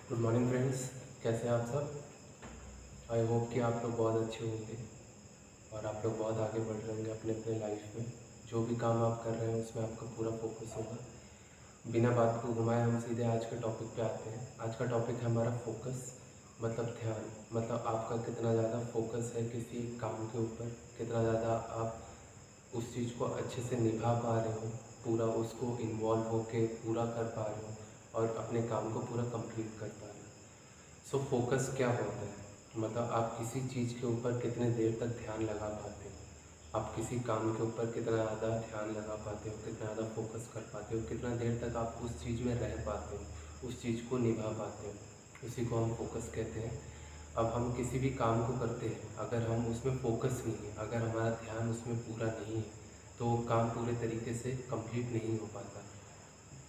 Good morning friends, कैसे हैं आप सब। आई होप कि आप लोग बहुत अच्छे होंगे और आप लोग बहुत आगे बढ़ रहे होंगे अपने अपने लाइफ में। जो भी काम आप कर रहे हैं उसमें आपका पूरा फोकस होगा। बिना बात को घुमाए हम सीधे आज के टॉपिक पे आते हैं। आज का टॉपिक है हमारा फोकस, मतलब ध्यान। मतलब आपका कितना ज़्यादा फोकस है किसी काम के ऊपर, कितना ज़्यादा आप उस चीज़ को अच्छे से निभा पा रहे हो, पूरा उसको इन्वॉल्व होके पूरा कर पा रहे हो और अपने काम को पूरा कंप्लीट कर पा रहे हो। सो फोकस क्या होता है, मतलब आप किसी चीज़ के ऊपर कितने देर तक ध्यान लगा पाते हो, आप किसी काम के ऊपर कितना ज़्यादा ध्यान लगा पाते हो, कितना ज़्यादा फोकस कर पाते हो, कितना देर तक आप उस चीज़ में रह पाते हो, उस चीज़ को निभा पाते हो, उसी को हम फोकस कहते हैं। अब हम किसी भी काम को करते हैं, अगर हम उसमें फोकस नहीं है, अगर हमारा ध्यान उसमें पूरा नहीं है, तो वो काम पूरे तरीके से कंप्लीट नहीं हो पाता।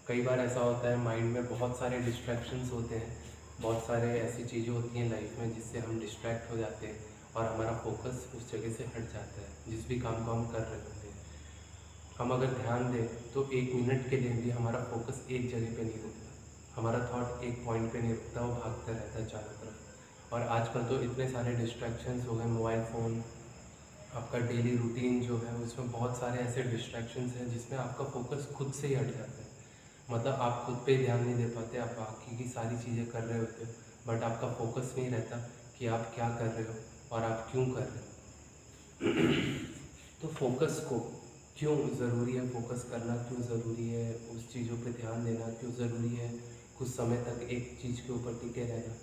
कई बार ऐसा होता है माइंड में बहुत सारे डिस्ट्रैक्शंस होते हैं, बहुत सारे ऐसी चीज़ें होती हैं लाइफ में जिससे हम डिस्ट्रैक्ट हो जाते हैं और हमारा फोकस उस जगह से हट जाता है जिस भी काम को हम कर रहे होते हैं। हम अगर ध्यान दें तो 1 मिनट के लिए भी हमारा फोकस एक जगह पे नहीं रुकता, हमारा थॉट एक पॉइंट पे नहीं रुकता, वो भागता रहता है चारों तरफ। और आजकल तो इतने सारे डिस्ट्रैक्शंस हो गए, मोबाइल फ़ोन, आपका डेली रूटीन जो है उसमें बहुत सारे ऐसे डिस्ट्रैक्शंस हैं जिसमें आपका फोकस खुद से ही हट जाता है। मतलब आप खुद पे ध्यान नहीं दे पाते, आप बाकी की सारी चीज़ें कर रहे होते हो बट आपका फोकस नहीं रहता कि आप क्या कर रहे हो और आप क्यों कर रहे हो। तो फोकस को क्यों ज़रूरी है, फोकस करना क्यों ज़रूरी है, उस चीज़ों पे ध्यान देना क्यों ज़रूरी है, कुछ समय तक एक चीज़ के ऊपर टिके रहना।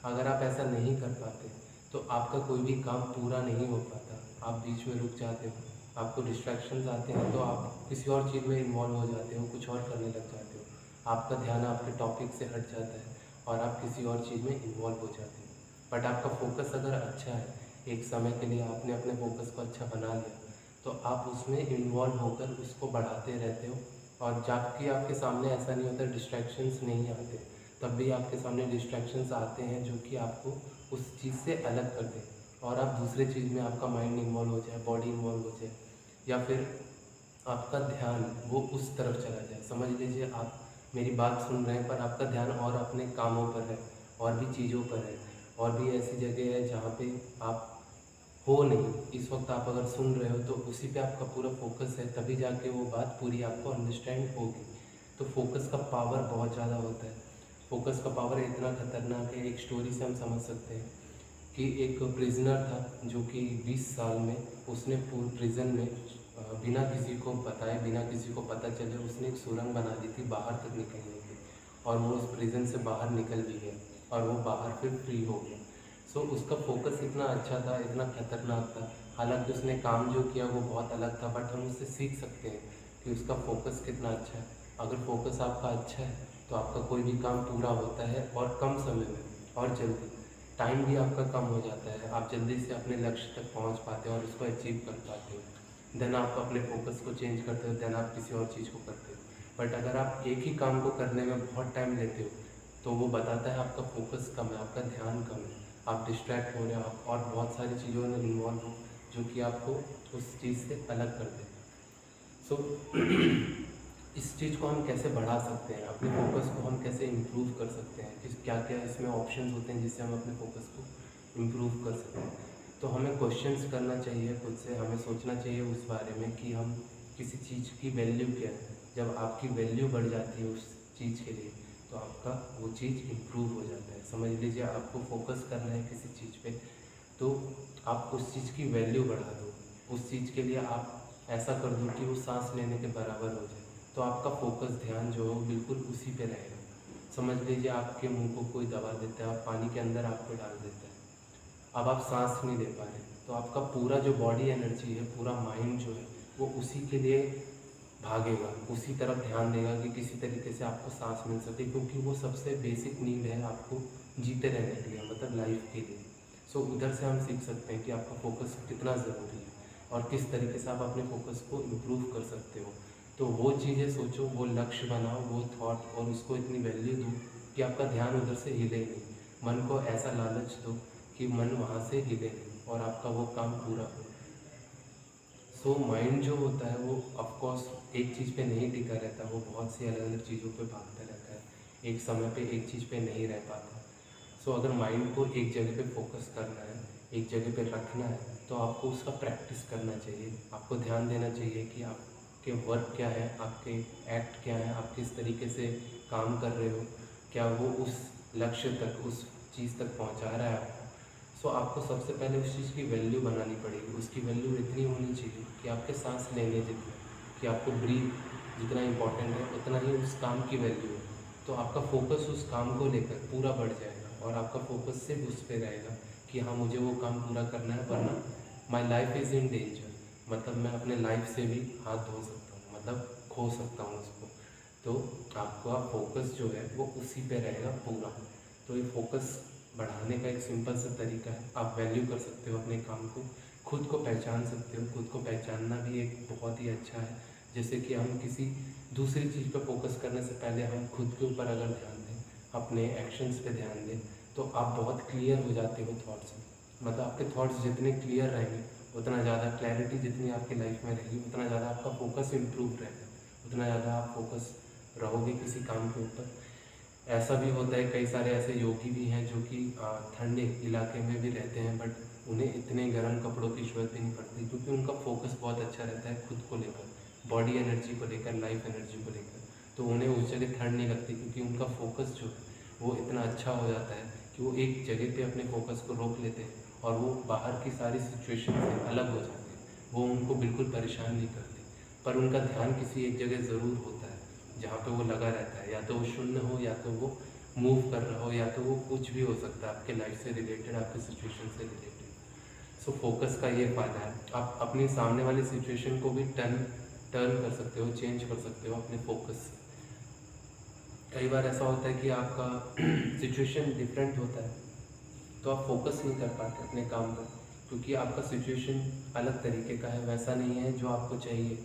अगर आप ऐसा नहीं कर पाते तो आपका कोई भी काम पूरा नहीं हो पाता, आप बीच में रुक जाते हो, आपको डिस्ट्रैक्शंस आते हैं तो आप किसी और चीज़ में इन्वॉल्व हो जाते हो, कुछ और करने लग जाते हो, आपका ध्यान आपके टॉपिक से हट जाता है और आप किसी और चीज़ में इन्वॉल्व हो जाते हो। बट आपका फोकस अगर अच्छा है, एक समय के लिए आपने अपने फोकस को अच्छा बना लिया, तो आप उसमें इन्वॉल्व होकर उसको बढ़ाते रहते हो। और जबकि आपके सामने ऐसा नहीं होता डिस्ट्रैक्शंस नहीं आते, तब भी आपके सामने डिस्ट्रैक्शंस आते हैं जो कि आपको उस चीज़ से अलग कर दें और आप दूसरे चीज़ में आपका माइंड इन्वॉल्व हो जाए, बॉडी इन्वॉल्व हो जाए, या फिर आपका ध्यान वो उस तरफ चला जाए। समझ लीजिए आप मेरी बात सुन रहे हैं पर आपका ध्यान और अपने कामों पर है, और भी चीज़ों पर है, और भी ऐसी जगह है जहाँ पे आप हो नहीं। इस वक्त आप अगर सुन रहे हो तो उसी पे आपका पूरा फोकस है, तभी जाके वो बात पूरी आपको अंडरस्टैंड होगी। तो फोकस का पावर बहुत ज़्यादा होता है। फोकस का पावर इतना खतरनाक है, एक स्टोरी से हम समझ सकते हैं कि एक प्रिजनर था जो कि 20 साल में उसने पूरे प्रिजन में बिना किसी को बताए, बिना किसी को पता चले उसने एक सुरंग बना दी थी बाहर तक निकलने की, और वो उस प्रिजन से बाहर निकल भी गया और वो बाहर फिर फ्री हो गया। सो उसका फोकस इतना अच्छा था, इतना खतरनाक था। हालांकि उसने काम जो किया वो बहुत अलग था, बट हम उससे सीख सकते हैं कि उसका फोकस कितना अच्छा है। अगर फोकस आपका अच्छा है तो आपका कोई भी काम पूरा होता है और कम समय में और जल्दी। टाइम भी आपका कम हो जाता है, आप जल्दी से अपने लक्ष्य तक पहुंच पाते हो और उसको अचीव कर पाते हो। देन आप अपने फोकस को चेंज करते हो, देन आप किसी और चीज़ को करते हो। बट अगर आप एक ही काम को करने में बहुत टाइम लेते हो तो वो बताता है आपका फोकस कम है, आपका ध्यान कम है, आप डिस्ट्रैक्ट हो रहे हो, आप और बहुत सारी चीज़ों में इन्वॉल्व हो जो कि आपको उस चीज़ से अलग कर देगा। सो इस चीज़ को हम कैसे बढ़ा सकते हैं, अपने फोकस को हम कैसे इम्प्रूव कर सकते हैं, किस क्या क्या इसमें ऑप्शंस होते हैं जिससे हम अपने फोकस को इम्प्रूव कर सकते हैं। तो हमें क्वेश्चंस करना चाहिए खुद से, हमें सोचना चाहिए उस बारे में कि हम किसी चीज़ की वैल्यू क्या है। जब आपकी वैल्यू बढ़ जाती है उस चीज़ के लिए तो आपका वो चीज़ इम्प्रूव हो जाता है। समझ लीजिए आपको फोकस करना है किसी चीज़ पे, तो आप उस चीज़ की वैल्यू बढ़ा दो, उस चीज़ के लिए आप ऐसा कर दो कि वो सांस लेने के बराबर हो जाए, तो आपका फोकस ध्यान जो है बिल्कुल उसी पे रहेगा। समझ लीजिए आपके मुंह को कोई दबा देता है और पानी के अंदर आपको डाल देता है, अब आप सांस नहीं ले पा रहे, तो आपका पूरा जो बॉडी एनर्जी है, पूरा माइंड जो है वो उसी के लिए भागेगा, उसी तरफ ध्यान देगा कि किसी तरीके से आपको सांस मिल सके, क्योंकि वो सबसे बेसिक नीड है आपको जीते रहने के लिए, मतलब लाइफ के लिए। सो उधर से हम सीख सकते हैं कि आपका फोकस कितना ज़रूरी है और किस तरीके से आप अपने फोकस को इम्प्रूव कर सकते हो। तो वो चीज़ें सोचो, वो लक्ष्य बनाओ, वो थॉट, और उसको इतनी वैल्यू दो कि आपका ध्यान उधर से हिले नहीं। मन को ऐसा लालच दो कि मन वहाँ से हिले नहीं और आपका वो काम पूरा हो। सो माइंड जो होता है वो ऑफकोर्स एक चीज़ पे नहीं टिका रहता, वो बहुत सी अलग अलग चीज़ों पे भागता रहता है। एक समय पे एक चीज़ पे नहीं रह पाता। सो अगर माइंड को एक जगह पे फोकस करना है, एक जगह पे रखना है, तो आपको उसका प्रैक्टिस करना चाहिए। आपको ध्यान देना चाहिए कि आपके वर्क क्या है, आपके एक्ट क्या है, आप किस तरीके से काम कर रहे हो, क्या वो उस लक्ष्य तक, उस चीज़ तक पहुंचा रहा है आपको। सो आपको सबसे पहले उस चीज़ की वैल्यू बनानी पड़ेगी। उसकी वैल्यू इतनी होनी चाहिए कि आपके सांस लेने जितना, कि आपको ब्रीथ जितना इम्पोर्टेंट है उतना ही उस काम की वैल्यू है। तो आपका फोकस उस काम को लेकर पूरा बढ़ जाएगा और आपका फोकस सिर्फ उस पर रहेगा कि हाँ मुझे वो काम पूरा करना है, वरना my life is in danger, मतलब मैं अपने लाइफ से भी हाथ धो सकता हूँ, मतलब खो सकता हूँ उसको। तो आपका फोकस जो है वो उसी पे रहेगा पूरा। तो ये फोकस बढ़ाने का एक सिंपल सा तरीका है। आप वैल्यू कर सकते हो अपने काम को, खुद को पहचान सकते हो। खुद को पहचानना भी एक बहुत ही अच्छा है। जैसे कि हम किसी दूसरी चीज़ पर फोकस करने से पहले हम खुद के ऊपर अगर ध्यान दें, अपने एक्शंस पे ध्यान दें, तो आप बहुत क्लियर हो जाते हो थॉट्स में। मतलब आपके थॉट्स जितने क्लियर रहेंगे, उतना ज़्यादा क्लैरिटी जितनी आपकी लाइफ में रहेगी, उतना ज़्यादा आपका फोकस इम्प्रूव रहेगा, उतना ज़्यादा आप फोकस रहोगे किसी काम के ऊपर। ऐसा भी होता है, कई सारे ऐसे योगी भी हैं जो कि ठंडे इलाके में भी रहते हैं, बट उन्हें इतने गर्म कपड़ों की जरूरत भी नहीं पड़ती, क्योंकि उनका फोकस बहुत अच्छा रहता है खुद को लेकर, बॉडी एनर्जी को लेकर, लाइफ एनर्जी को लेकर। तो उन्हें उस जगह ठंड नहीं लगती, क्योंकि उनका फोकस जो है वो इतना अच्छा हो जाता है कि वो एक जगह पे अपने फोकस को रोक लेते हैं और वो बाहर की सारी सिचुएशन से अलग हो जाते हैं। वो उनको बिल्कुल परेशान नहीं करती, पर उनका ध्यान किसी एक जगह ज़रूर होता है जहाँ पे वो लगा रहता है। या तो वो शून्य हो, या तो वो मूव कर रहा हो, या तो वो कुछ भी हो सकता है आपके लाइफ से रिलेटेड, आपके सिचुएशन से रिलेटेड। सो फोकस का ये फ़ायदा है, आप अपनी सामने वाली सिचुएशन को भी टर्न कर सकते हो, चेंज कर सकते हो अपने फोकस से। कई बार ऐसा होता है कि आपका सिचुएशन डिफरेंट होता है, तो आप फोकस नहीं कर पाते अपने काम पर, क्योंकि आपका सिचुएशन अलग तरीके का है, वैसा नहीं है जो आपको चाहिए,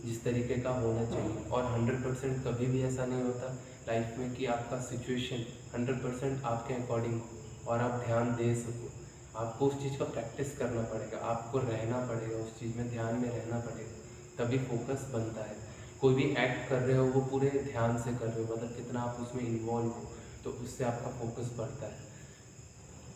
जिस तरीके का होना चाहिए। और 100% कभी भी ऐसा नहीं होता लाइफ में कि आपका सिचुएशन 100% आपके अकॉर्डिंग हो और आप ध्यान दे सको। आपको उस चीज़ का प्रैक्टिस करना पड़ेगा, आपको रहना पड़ेगा, उस चीज़ में ध्यान में रहना पड़ेगा, तभी फोकस बनता है। कोई भी एक्ट कर रहे हो वो पूरे ध्यान से कर रहे हो, मतलब कितना आप उसमें इन्वॉल्व हो, तो उससे आपका फोकस बढ़ता है।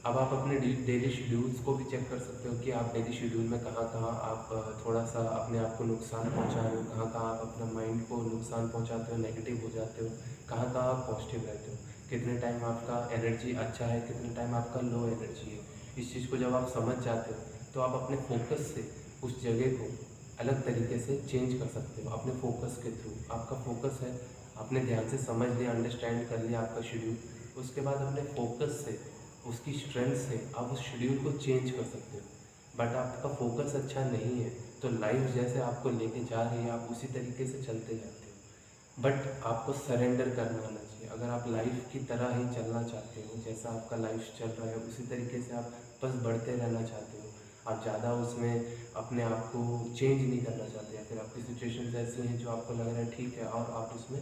अब आप अपने डेली शेड्यूल्स को भी चेक कर सकते हो कि आप डेली शेड्यूल में कहाँ कहाँ आप थोड़ा सा अपने आप को नुकसान पहुँचा रहे हो, कहाँ कहाँ आप अपना माइंड को नुकसान पहुँचाते हो, नेगेटिव हो जाते हो, कहाँ कहाँ आप पॉजिटिव रहते हो, कितने टाइम आपका एनर्जी अच्छा है, कितने टाइम आपका लो एनर्जी है। इस चीज़ को जब आप समझ जाते हो, तो आप अपने फोकस से उस जगह को अलग तरीके से चेंज कर सकते हो अपने फोकस के थ्रू। आपका फोकस है, आपने ध्यान से समझ लिया, अंडरस्टैंड कर लिया आपका शेड्यूल, उसके बाद अपने फोकस से, उसकी स्ट्रेंथ से आप उस शेड्यूल को चेंज कर सकते हो। बट आपका फोकस अच्छा नहीं है, तो लाइफ जैसे आपको लेके जा रही है आप उसी तरीके से चलते जाते हो। बट आपको सरेंडर करना आना चाहिए। अगर आप लाइफ की तरह ही चलना चाहते हो, जैसा आपका लाइफ चल रहा है उसी तरीके से आप बस बढ़ते रहना चाहते हो, आप ज़्यादा उसमें अपने आप को चेंज नहीं करना चाहते, या फिर आपकी सिचुएशंस ऐसी हैं जो आपको लग रहा है ठीक है और आप उसमें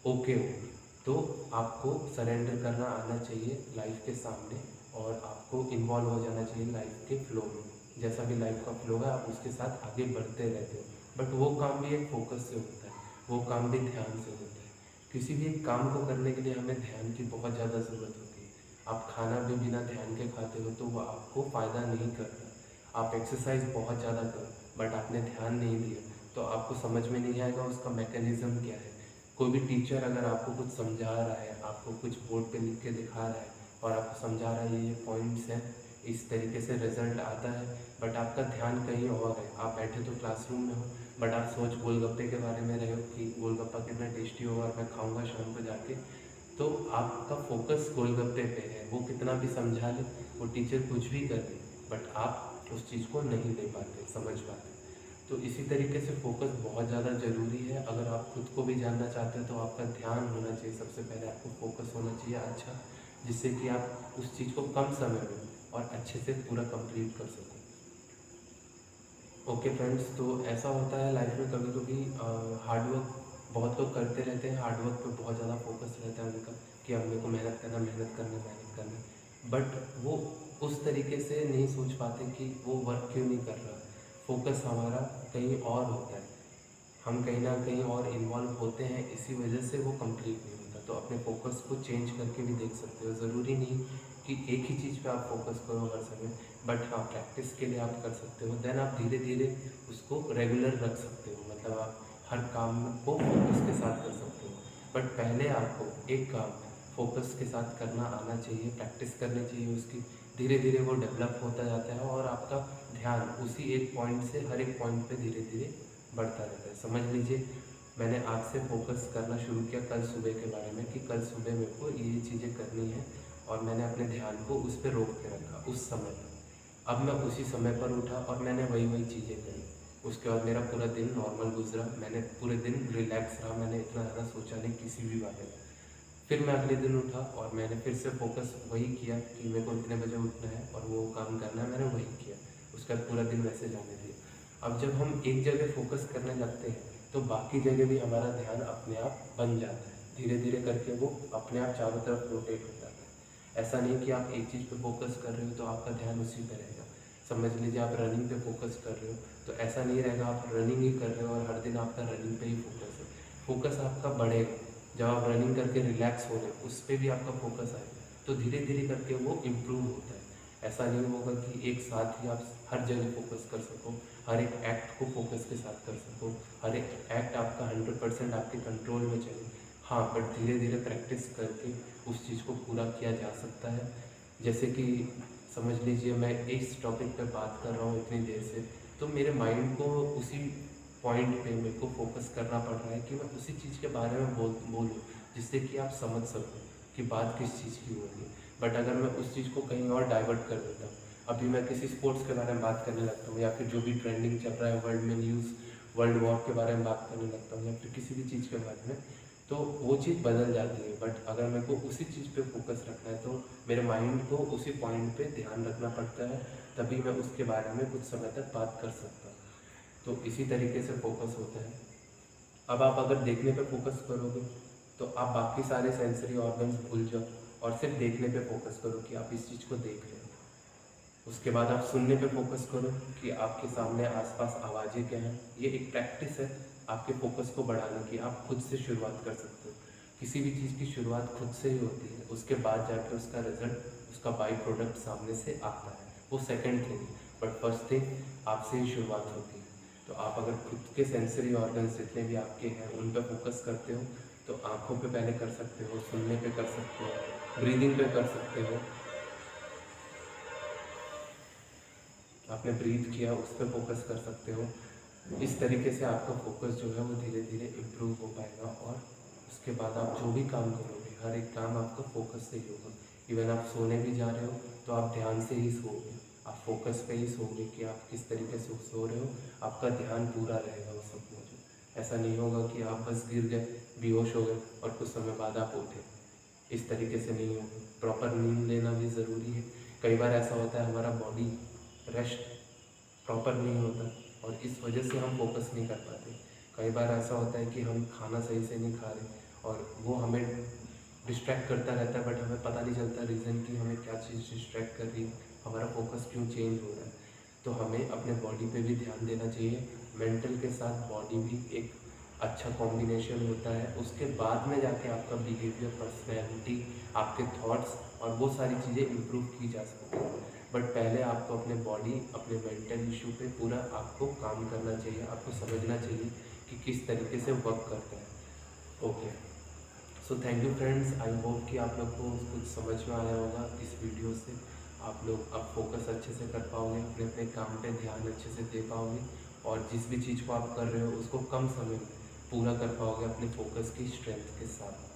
ओके हो, तो आपको सरेंडर करना आना चाहिए लाइफ के सामने, और आपको इन्वॉल्व हो जाना चाहिए लाइफ के फ्लो में। जैसा भी लाइफ का फ्लो है आप उसके साथ आगे बढ़ते रहते हो, बट वो काम भी एक फोकस से होता है, वो काम भी ध्यान से होता है। किसी भी एक काम को करने के लिए हमें ध्यान की बहुत ज़्यादा ज़रूरत होती है। आप खाना भी बिना ध्यान के खाते हो तो वो आपको फ़ायदा नहीं करता। आप एक्सरसाइज बहुत ज़्यादा करो, बट आपने ध्यान नहीं दिया, तो आपको समझ में नहीं आएगा उसका मैकेनिज़्म क्या है। कोई भी टीचर अगर आपको कुछ समझा रहा है, आपको कुछ बोर्ड पे लिख के दिखा रहा है और आपको समझा रहा है ये पॉइंट्स हैं, इस तरीके से रिजल्ट आता है, बट आपका ध्यान कहीं और है। आप बैठे तो क्लासरूम में हो, बट आप सोच गोलगप्पे के बारे में रहे हो कि गोलगप्पा कितना टेस्टी होगा और मैं खाऊंगा शाम को जाके, तो आपका फोकस गोलगप्पे पे है। वो कितना भी समझा ले, वो टीचर कुछ भी कर दे, बट आप उस चीज़ को नहीं ले पाते, समझ पाते। तो इसी तरीके से फोकस बहुत ज़्यादा ज़रूरी है। अगर आप खुद को भी जानना चाहते हैं तो आपका ध्यान होना चाहिए, सबसे पहले आपको फोकस होना चाहिए अच्छा, जिससे कि आप उस चीज़ को कम समय में और अच्छे से पूरा कंप्लीट कर सको। ओके फ्रेंड्स, तो ऐसा होता है लाइफ में कभी कभी हार्डवर्क बहुत लोग करते रहते हैं, हार्डवर्क पे बहुत ज़्यादा फोकस रहता है उनका कि अब मेरे को मेहनत करना, मेहनत करना, मेहनत करना, बट वो उस तरीके से नहीं सोच पाते कि वो वर्क क्यों नहीं कर रहा। फोकस हमारा कहीं और होता है, हम कहीं ना कहीं और इन्वॉल्व होते हैं, इसी वजह से वो कंप्लीट नहीं होता। तो तो अपने फोकस को चेंज करके भी देख सकते हो। ज़रूरी नहीं कि एक ही चीज़ पे आप फोकस करो हर समय, बट हाँ प्रैक्टिस के लिए आप कर सकते हो। देन आप धीरे धीरे उसको रेगुलर रख सकते हो, मतलब आप हर काम को फोकस के साथ कर सकते हो। बट पहले आपको एक काम फोकस के साथ करना आना चाहिए, प्रैक्टिस करनी चाहिए उसकी। धीरे धीरे वो डेवलप होता जाता है और आपका ध्यान उसी एक पॉइंट से हर एक पॉइंट पे धीरे धीरे बढ़ता रहता है। समझ लीजिए मैंने आज से फोकस करना शुरू किया कल सुबह के बारे में कि कल सुबह मेरे को ये चीज़ें करनी है, और मैंने अपने ध्यान को उस पर रोक के रखा उस समय पर। अब मैं उसी समय पर उठा और मैंने वही वही चीज़ें करी। उसके बाद मेरा पूरा दिन नॉर्मल गुजरा, मैंने पूरे दिन रिलैक्स रहा, मैंने इतना ज़्यादा सोचा नहीं किसी भी बारे में। फिर मैं अगले दिन उठा और मैंने फिर से फोकस वही किया कि मेरे को इतने बजे उठना है और वो काम करना है, मैंने वही किया। उसका पूरा दिन वैसे जाने दिया। अब जब हम एक जगह फोकस करने लगते हैं तो बाकी जगह भी हमारा ध्यान अपने आप बन जाता है, धीरे धीरे करके वो अपने आप चारों तरफ रोटेट हो जाता है। ऐसा नहीं कि आप एक चीज़ पे फोकस कर रहे हो तो आपका ध्यान उसी पे रहेगा। समझ लीजिए आप रनिंग पे फोकस कर रहे हो तो ऐसा नहीं रहेगा आप रनिंग ही कर रहे हो और हर दिन आपका रनिंग पे ही फोकस है। फोकस आपका बढ़ेगा जब आप रनिंग करके रिलैक्स हो रहे हो, उस पर भी आपका फोकस आएगा, तो धीरे धीरे करके वो इम्प्रूव होता है। ऐसा नहीं होगा कि एक साथ ही आप हर जगह फोकस कर सको, हर एक एक्ट को फोकस के साथ कर सको, हर एक एक्ट आपका 100% आपके कंट्रोल में चले। हाँ, बट धीरे धीरे प्रैक्टिस करके उस चीज़ को पूरा किया जा सकता है। जैसे कि समझ लीजिए मैं इस टॉपिक पे बात कर रहा हूँ इतनी देर से, तो मेरे माइंड को उसी पॉइंट पे मेरे को फोकस करना पड़ रहा है कि मैं उसी चीज़ के बारे में बोलूँ, जिससे कि आप समझ सको कि बात किस चीज़ की हो रही है। बट अगर मैं उस चीज़ को कहीं और डाइवर्ट कर देता हूँ, अभी मैं किसी स्पोर्ट्स के बारे में बात करने लगता हूँ या फिर जो भी ट्रेंडिंग चल रहा है वर्ल्ड में, न्यूज़ वर्ल्ड वॉर के बारे में बात करने लगता हूँ या फिर किसी भी चीज़ के बारे में, तो वो चीज़ बदल जाती है। बट अगर मेरे को उसी चीज़ पे फोकस रखना है तो मेरे माइंड को उसी पॉइंट पे ध्यान रखना पड़ता है, तभी मैं उसके बारे में कुछ समय तक बात कर सकता हूँ। तो इसी तरीके से फोकस होता है। अब आप अगर देखने पे फोकस करोगे तो आप बाकी सारे सेंसरी ऑर्गन्स भूल जाओ और सिर्फ देखने पे फोकस करो कि आप इस चीज़ को देख रहे हो। उसके बाद आप सुनने पे फोकस करो कि आपके सामने आसपास आवाज़ें क्या हैं। ये एक प्रैक्टिस है आपके फोकस को बढ़ाने की। आप खुद से शुरुआत कर सकते हो। किसी भी चीज़ की शुरुआत खुद से ही होती है, उसके बाद जाके उसका रिजल्ट, उसका बाई प्रोडक्ट सामने से आता है, वो second thing. But first thing आपसे ही शुरुआत होती है। तो आप अगर खुद के सेंसरी ऑर्गन्स जितने भी आपके हैं उन पर फोकस करते हो तो आँखों पे पहले कर सकते हो, सुनने पे कर सकते हो, ब्रीदिंग पे कर सकते हो। आपने ब्रीथ किया उस पर फोकस कर सकते हो। इस तरीके से आपका फोकस जो है वो धीरे धीरे इम्प्रूव हो पाएगा और उसके बाद आप जो भी काम करोगे हर एक काम आपका फोकस से ही होगा। इवन आप सोने भी जा रहे हो तो आप ध्यान से ही सोओगे, आप फोकस पे ही सोओगे कि आप किस तरीके से सो रहे हो, आपका ध्यान पूरा रहेगा उस सब में। ऐसा नहीं होगा कि आप बस गिर गए, बेहोश हो गए और कुछ समय बाद आप उठे। इस तरीके से नहीं होगा। प्रॉपर नींद लेना भी ज़रूरी है। कई बार ऐसा होता है हमारा बॉडी रेस्ट प्रॉपर नहीं होता और इस वजह से हम फोकस नहीं कर पाते। कई बार ऐसा होता है कि हम खाना सही से नहीं खा रहे और वो हमें डिस्ट्रैक्ट करता रहता है, बट हमें पता नहीं चलता रीज़न कि हमें क्या चीज़ डिस्ट्रैक्ट कर रही है, हमारा फोकस क्यों चेंज हो रहा है। तो हमें अपने बॉडी पे भी ध्यान देना चाहिए। मेंटल के साथ बॉडी भी एक अच्छा कॉम्बिनेशन होता है। उसके बाद में जाके आपका बिहेवियर, पर्सनैलिटी, आपके थॉट्स और वो सारी चीज़ें इम्प्रूव की जा सकती हैं। बट पहले आपको अपने बॉडी, अपने मेंटल इशू पे पूरा आपको काम करना चाहिए। आपको समझना चाहिए कि किस तरीके से वर्क करता है। Okay, so thank you friends. I hope कि आप लोग को कुछ समझ में आया होगा इस वीडियो से। आप लोग अब फोकस अच्छे से कर पाओगे, अपने अपने काम पे ध्यान अच्छे से दे पाओगे और जिस भी चीज़ को आप कर रहे हो उसको कम समय में पूरा कर पाओगे अपने फोकस की स्ट्रेंथ के साथ।